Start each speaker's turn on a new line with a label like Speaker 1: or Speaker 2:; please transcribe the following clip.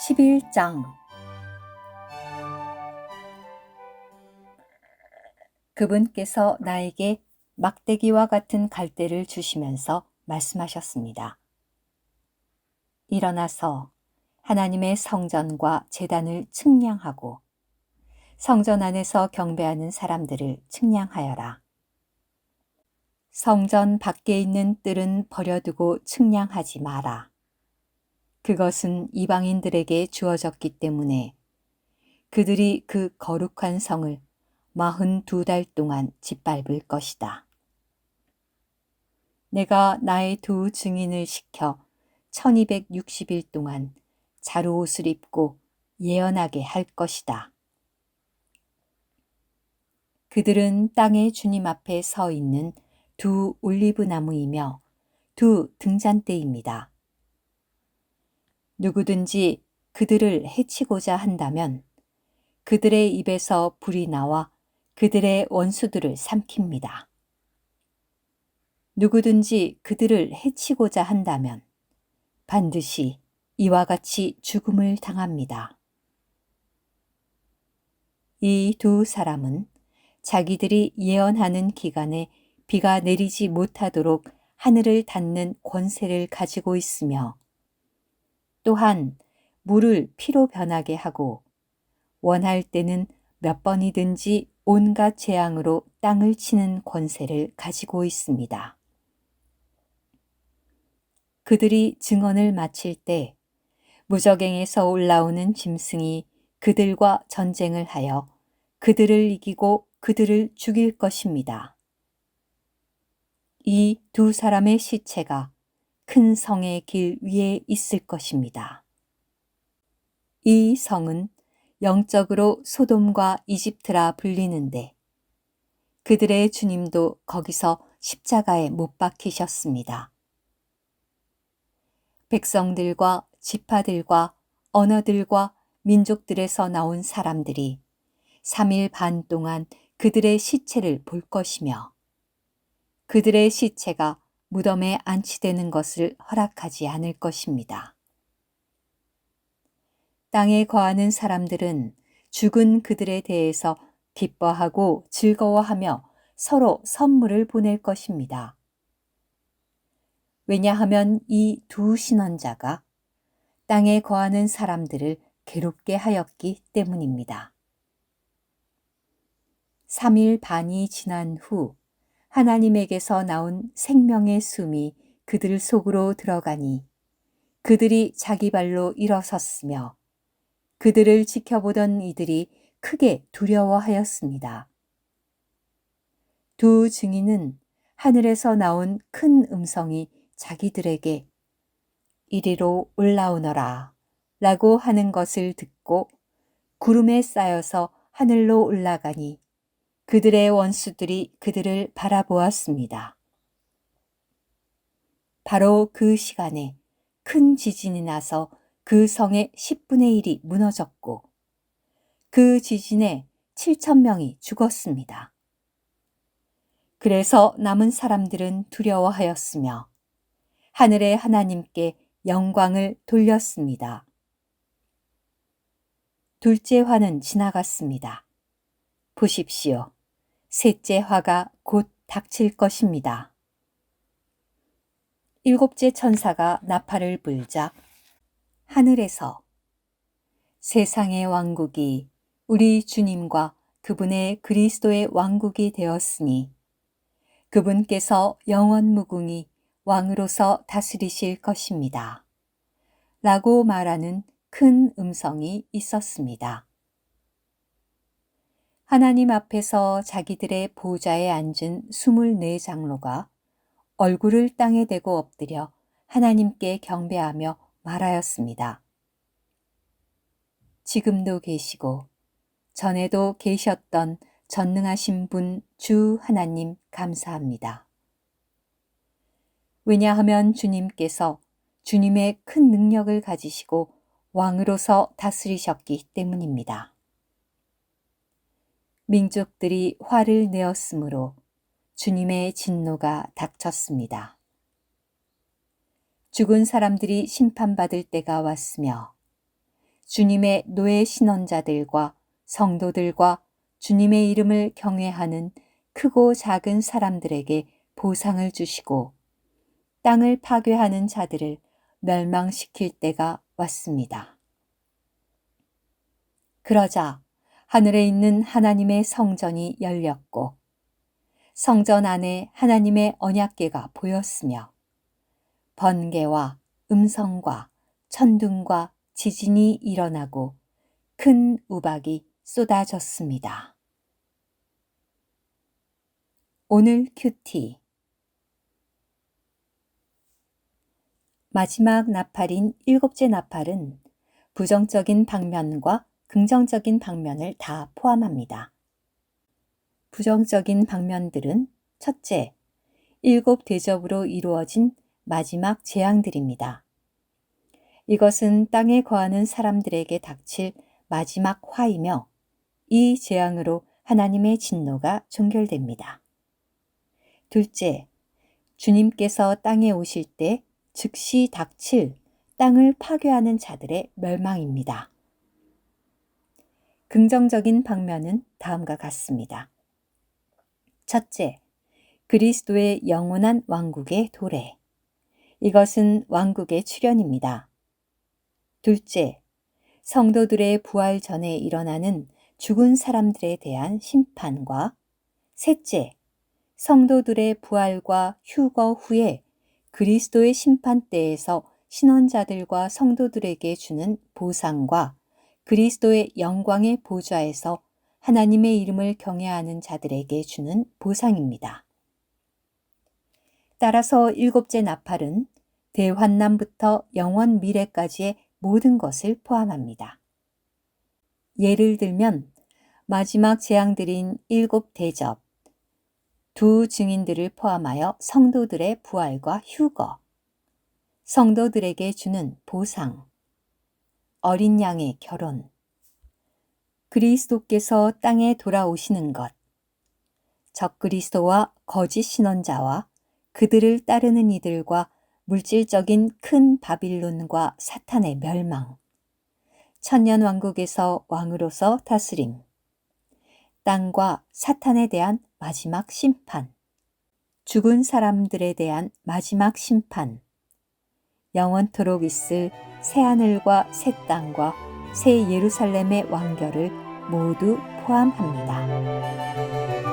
Speaker 1: 11장. 그분께서 나에게 막대기와 같은 갈대를 주시면서 말씀하셨습니다. 일어나서 하나님의 성전과 제단을 측량하고 성전 안에서 경배하는 사람들을 측량하여라. 성전 밖에 있는 뜰은 버려두고 측량하지 마라. 그것은 이방인들에게 주어졌기 때문에 그들이 그 거룩한 성을 42달 동안 짓밟을 것이다. 내가 나의 두 증인을 시켜 1260일 동안 자루옷을 입고 예언하게 할 것이다. 그들은 땅의 주님 앞에 서 있는 두 올리브 나무이며 두 등잔대입니다. 누구든지 그들을 해치고자 한다면 그들의 입에서 불이 나와 그들의 원수들을 삼킵니다. 누구든지 그들을 해치고자 한다면 반드시 이와 같이 죽음을 당합니다. 이 두 사람은 자기들이 예언하는 기간에 비가 내리지 못하도록 하늘을 닫는 권세를 가지고 있으며 또한 물을 피로 변하게 하고 원할 때는 몇 번이든지 온갖 재앙으로 땅을 치는 권세를 가지고 있습니다. 그들이 증언을 마칠 때 무저갱에서 올라오는 짐승이 그들과 전쟁을 하여 그들을 이기고 그들을 죽일 것입니다. 이 두 사람의 시체가 큰 성의 길 위에 있을 것입니다. 이 성은 영적으로 소돔과 이집트라 불리는데 그들의 주님도 거기서 십자가에 못 박히셨습니다. 백성들과 지파들과 언어들과 민족들에서 나온 사람들이 3일 반 동안 그들의 시체를 볼 것이며 그들의 시체가 무덤에 안치되는 것을 허락하지 않을 것입니다. 땅에 거하는 사람들은 죽은 그들에 대해서 기뻐하고 즐거워하며 서로 선물을 보낼 것입니다. 왜냐하면 이 두 신원자가 땅에 거하는 사람들을 괴롭게 하였기 때문입니다. 3일 반이 지난 후 하나님에게서 나온 생명의 숨이 그들 속으로 들어가니 그들이 자기 발로 일어섰으며 그들을 지켜보던 이들이 크게 두려워하였습니다. 두 증인은 하늘에서 나온 큰 음성이 자기들에게 이리로 올라오너라 라고 하는 것을 듣고 구름에 쌓여서 하늘로 올라가니 그들의 원수들이 그들을 바라보았습니다. 바로 그 시간에 큰 지진이 나서 그 성의 10분의 1이 무너졌고 그 지진에 7,000명이 죽었습니다. 그래서 남은 사람들은 두려워하였으며 하늘의 하나님께 영광을 돌렸습니다. 둘째 화는 지나갔습니다. 보십시오. 셋째 화가 곧 닥칠 것입니다. 일곱째 천사가 나팔을 불자 하늘에서 세상의 왕국이 우리 주님과 그분의 그리스도의 왕국이 되었으니 그분께서 영원무궁히 왕으로서 다스리실 것입니다. 라고 말하는 큰 음성이 있었습니다. 하나님 앞에서 자기들의 보좌에 앉은 24장로가 얼굴을 땅에 대고 엎드려 하나님께 경배하며 말하였습니다. 지금도 계시고 전에도 계셨던 전능하신 분 주 하나님 감사합니다. 왜냐하면 주님께서 주님의 큰 능력을 가지시고 왕으로서 다스리셨기 때문입니다. 민족들이 화를 내었으므로 주님의 진노가 닥쳤습니다. 죽은 사람들이 심판받을 때가 왔으며 주님의 노예 신원자들과 성도들과 주님의 이름을 경외하는 크고 작은 사람들에게 보상을 주시고 땅을 파괴하는 자들을 멸망시킬 때가 왔습니다. 그러자 하늘에 있는 하나님의 성전이 열렸고 성전 안에 하나님의 언약궤가 보였으며 번개와 음성과 천둥과 지진이 일어나고 큰 우박이 쏟아졌습니다. 오늘 큐티 마지막 나팔인 일곱째 나팔은 부정적인 방면과 긍정적인 방면을 다 포함합니다. 부정적인 방면들은 첫째, 일곱 대접으로 이루어진 마지막 재앙들입니다. 이것은 땅에 거하는 사람들에게 닥칠 마지막 화이며 이 재앙으로 하나님의 진노가 종결됩니다. 둘째, 주님께서 땅에 오실 때 즉시 닥칠 땅을 파괴하는 자들의 멸망입니다. 긍정적인 방면은 다음과 같습니다. 첫째, 그리스도의 영원한 왕국의 도래. 이것은 왕국의 출현입니다. 둘째, 성도들의 부활 전에 일어나는 죽은 사람들에 대한 심판과 셋째, 성도들의 부활과 휴거 후에 그리스도의 심판 때에서 신원자들과 성도들에게 주는 보상과 그리스도의 영광의 보좌에서 하나님의 이름을 경외하는 자들에게 주는 보상입니다. 따라서 일곱째 나팔은 대환난부터 영원 미래까지의 모든 것을 포함합니다. 예를 들면 마지막 재앙들인 일곱 대접, 두 증인들을 포함하여 성도들의 부활과 휴거, 성도들에게 주는 보상, 어린 양의 결혼, 그리스도께서 땅에 돌아오시는 것, 적그리스도와 거짓 신원자와 그들을 따르는 이들과 물질적인 큰 바빌론과 사탄의 멸망, 천년왕국에서 왕으로서 다스림, 땅과 사탄에 대한 마지막 심판, 죽은 사람들에 대한 마지막 심판, 영원토록 있을 새하늘과 새 땅과 새 예루살렘의 완결을 모두 포함합니다.